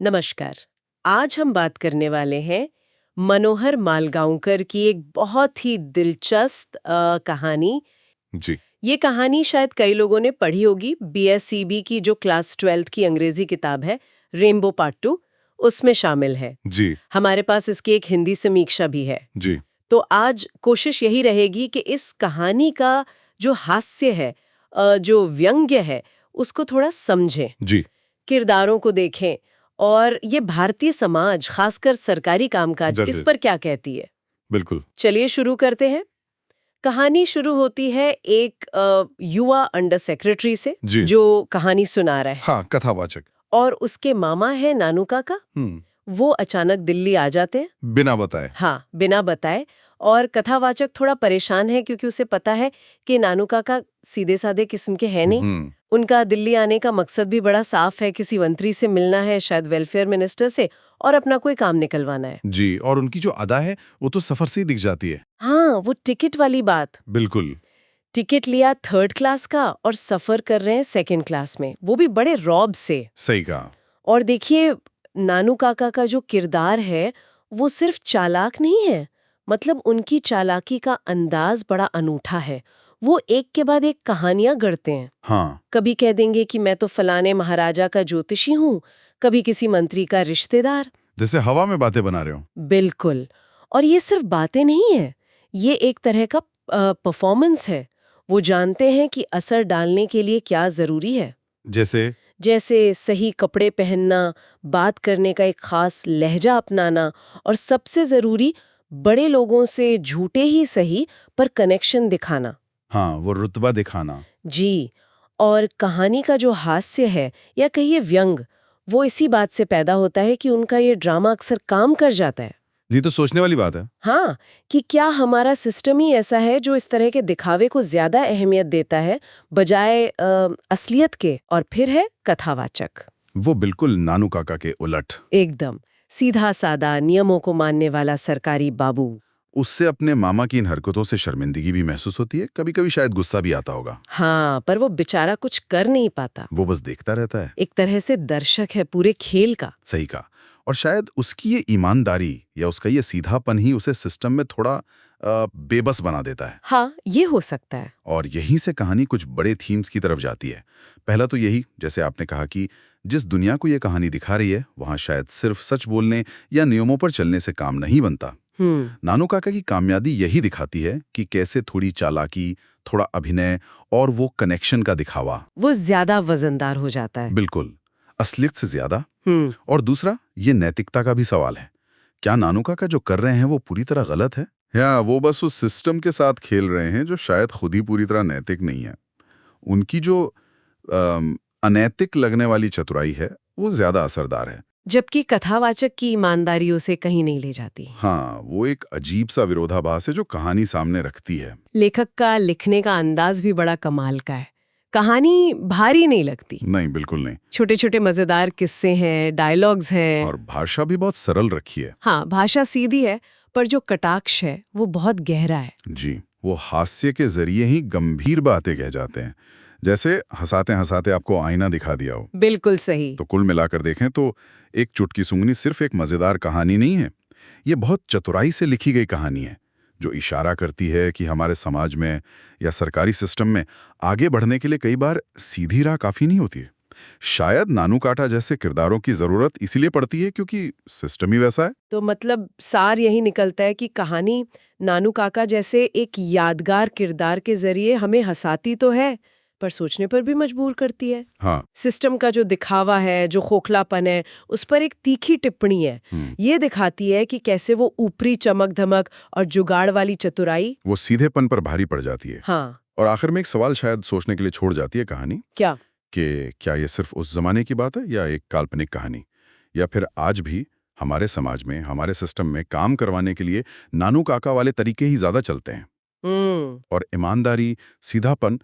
नमस्कार। आज हम बात करने वाले हैं मनोहर मालगांवकर की एक बहुत ही दिलचस्प कहानी। जी। ये कहानी शायद कई लोगों ने पढ़ी होगी। बीएसईबी की जो क्लास 12th की अंग्रेजी किताब है, रेनबो पार्ट 2, उसमें शामिल है। जी। हमारे पास इसकी एक हिंदी समीक्षा भी है। जी। तो आज कोशिश यही रहेगी कि इस कहानी का जो हास्य है, जो व्यंग्य है, उसको थोड़ा समझें, जी। किरदारों को देखें और ये भारतीय समाज, खासकर सरकारी कामकाज, इस ज़रूर। पर क्या कहती है। बिल्कुल। चलिए शुरू करते हैं। कहानी शुरू होती है एक युवा अंडर सेक्रेटरी से, जी। जो कहानी सुना रहा है। हाँ, कथावाचक। और उसके मामा है नानू काका। वो अचानक दिल्ली आ जाते हैं, बिना बताए। हाँ, बिना बताए। और कथावाचक थोड़ा परेशान है क्योंकि उसे पता है कि नानू काका सीधे साधे किस्म के हैं नहीं। उनका दिल्ली आने का मकसद भी बड़ा साफ है, किसी मंत्री से मिलना है, शायद वेलफेयर मिनिस्टर से, और अपना कोई काम निकलवाना है। जी, और उनकी जो अदा है वो तो सफर से ही दिख जाती है। हाँ, वो टिकट वाली बात। बिल्कुल। टिकट लिया 3rd क्लास का और सफर कर रहे हैं 2nd क्लास में, वो भी बड़े रौब से। सही कहा। और देखिए, नानू काका का जो किरदार है वो सिर्फ चालाक नहीं है, मतलब उनकी चालाकी का अंदाज बड़ा अनूठा है। वो एक के बाद एक कहानियां गढ़ते हैं। हाँ। कभी कह देंगे कि मैं तो फलाने महाराजा का ज्योतिषी हूँ, कभी किसी मंत्री का रिश्तेदार। जैसे हवा में बातें बना रहे हो। बिल्कुल। और ये सिर्फ बातें नहीं है, ये एक तरह का परफॉर्मेंस है। वो जानते हैं कि असर डालने के लिए क्या जरूरी है। जैसे सही कपड़े पहनना, बात करने का एक खास लहजा अपनाना, और सबसे जरूरी, बड़े लोगों से झूठे ही सही पर कनेक्शन दिखाना। हाँ, वो रुतबा दिखाना। जी। और कहानी का जो हास्य है या कहिए व्यंग, वो इसी बात से पैदा होता है कि उनका ये ड्रामा अक्सर काम कर जाता है। जी, तो सोचने वाली बात है। हाँ, कि क्या हमारा सिस्टम ही ऐसा है जो इस तरह के दिखावे को ज्यादा अहमियत देता है बजाय असलियत के। और फिर है कथावाचक। वो बिल्कुल नानू काका के उलट। एकदम सीधा सादा, नियमों को मानने वाला सरकारी बाबू। उससे अपने मामा की इन हरकतों से शर्मिंदगी भी महसूस होती है, कभी कभी शायद गुस्सा भी आता होगा। हाँ, पर वो बेचारा कुछ कर नहीं पाता। वो बस देखता रहता है। एक तरह से दर्शक है पूरे खेल का। सही कहा। और शायद उसकी ये ईमानदारी या उसका ये सीधापन ही उसे सिस्टम में थोड़ा बेबस बना देता है। हाँ, ये हो सकता है। और यहीं से कहानी कुछ बड़े थीम्स की तरफ जाती है। पहला तो यही, जैसे आपने कहा कि जिस दुनिया को ये कहानी दिखा रही है वहां शायद सिर्फ सच बोलने या नियमों पर चलने से काम नहीं बनता। नानू काका की कामयाबी यही दिखाती है कि कैसे थोड़ी चालाकी, थोड़ा अभिनय और वो कनेक्शन का दिखावा, वो ज्यादा वजनदार हो जाता है। बिल्कुल असलियत से ज्यादा। और दूसरा, ये नैतिकता का भी सवाल है। क्या नानू काका जो कर रहे हैं वो पूरी तरह गलत है, या वो बस उस सिस्टम के साथ खेल रहे हैं जो शायद खुद ही पूरी तरह नैतिक नहीं है। उनकी जो अनैतिक लगने वाली चतुराई है वो ज्यादा असरदार है, जबकि कथावाचक की ईमानदारी उसे कहीं नहीं ले जाती। हाँ, वो एक अजीब सा विरोधाभास है जो कहानी सामने रखती है। लेखक का लिखने का अंदाज भी बड़ा कमाल का है। कहानी भारी नहीं लगती। नहीं, बिल्कुल नहीं। छोटे छोटे मजेदार किस्से हैं, डायलॉग्स हैं। और भाषा भी बहुत सरल रखी है। हाँ, भाषा सीधी है, पर जो कटाक्ष है वो बहुत गहरा है। जी, वो हास्य के जरिए ही गंभीर बातें कह जाते हैं, जैसे हंसाते हंसाते आपको आईना दिखा दिया हो। बिल्कुल सही। तो कुल मिलाकर देखें तो एक चुटकी सूंघनी सिर्फ एक मजेदार कहानी नहीं है, ये बहुत चतुराई से लिखी गई कहानी है जो इशारा करती है कि हमारे समाज में या सरकारी सिस्टम में आगे बढ़ने के लिए कई बार सीधी राह काफी नहीं होती है। शायद नानू काका जैसे किरदारों की जरूरत इसीलिए पड़ती है क्योंकि सिस्टम ही वैसा है। तो मतलब सार यही निकलता है कि कहानी नानू काका जैसे एक यादगार किरदार के जरिए हमें हंसाती तो है, पर सोचने पर भी मजबूर करती है। हाँ। सिस्टम का जो दिखावा है, जो खोखलापन है, उस पर एक तीखी टिप्पणी है। ये दिखाती है कि कैसे वो ऊपरी चमक धमक और जुगाड़ वाली चतुराई वो सीधेपन पर भारी पड़ जाती है। हाँ। और आखिर में एक सवाल शायद सोचने के लिए छोड़ जाती है कहानी। क्या? कि क्या ये सिर्फ उस जमाने की बात है या एक काल्पनिक कहानी, या फिर आज भी हमारे समाज में, हमारे सिस्टम में काम करवाने के लिए नानू काका वाले तरीके ही ज्यादा चलते हैं। और ईमानदारी, सीधापन